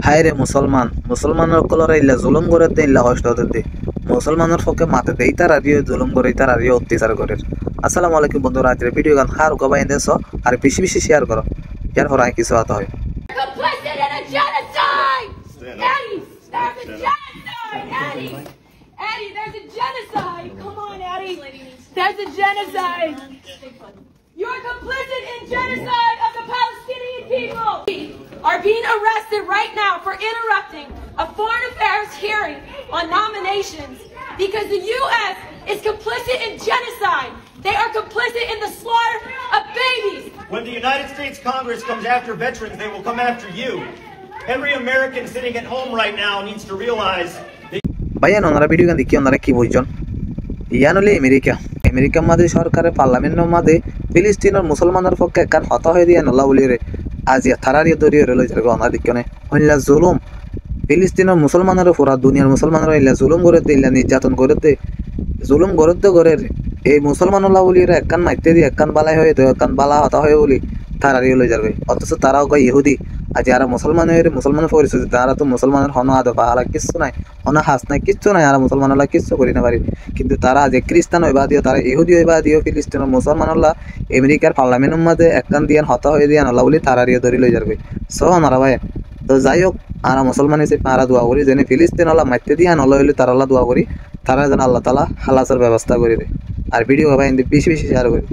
হায় রে মুসলমান মুসলমানের কলরে ইল্লা জুলুম করে দে ইল্লা কষ্ট দে মুসলমানের পক্ষে মাতে দেই তার আরিও জুলুম করে তার আরিও অত্যাচার করে। আসসালামু আলাইকুম বন্ধুরা, আজকের ভিডিও গান হার গবাই দেছো আর বেশি বেশি শেয়ার করো, ইয়ার পর কিছু হতে হয়। Complicit in a genocide! Eddie, there's a genocide! Eddie! Eddie, there's a genocide! Come on, Eddie! There's a genocide! You're complicit in genocide of the Palestinian people! Are being arrested right now for interrupting a foreign affairs hearing on nominations because the U.S. is complicit in genocide. They are complicit in the slaughter of babies. When the United States Congress comes after veterans, they will come after you. Every American sitting at home right now needs to realize that... ভাইয়া ওনারা video গান দেখি ওনারা কি বুঝছেন? ইয়ান হলে আমেরিকার মাঝে সরকারের পার্লামেন্টের মাঝে ফিলিস্তিনের মুসলমানের পক্ষে একখান হতা হয়ে দিয়ে নল্লা বলি রে আজ থারারি দরিয়ে রইল যাবে ওনার দিকে হইলা জুলুম ফিলিস্তিনের মুসলমানের পুরা দুনিয়ার মুসলমানের ইল্লা জুলুম করে দে ইল্লা নির্যাতন করে দে জুলুম করে দে করে এই মুসলমান ওলা বলি রে একখান মাইতে দিয়ে একখান বালাই হয়ে তো একখান বালা হতা হয়ে বলি থারারি লই যাবে। অথচ তারাও কয় ইহুদি। আর যারা মুসলমানের পরিচয় তারা তো মুসলমানের হন আদা পাহারা কিচ্ছু নাই, হন হাস নাই, কিচ্ছু নাই, আর মুসলমান হলা কিচ্ছু করি না পারি। কিন্তু তারা যে খ্রিস্টান হইবা দিও, তারা ইহুদি হইবা দিও, ফিলিস্তিনের মুসলমান হলা আমেরিকার পার্লামেন্টের মধ্যে একখান দিয়ান হতা হয়ে দিয়ান হলা বলি তারারিও ধরি লই যাবে। সহ নারা ভাই তো যাই হোক, আর মুসলমান হিসেবে তারা দোয়া করি যেন ফিলিস্তিন হলা মাইতে দিয়া নলা হইলে তারা দোয়া করি তারা যেন আল্লাহ তালা হালাসের ব্যবস্থা করে দেয়। আর ভিডিও ভাই বেশি বেশি শেয়ার করি।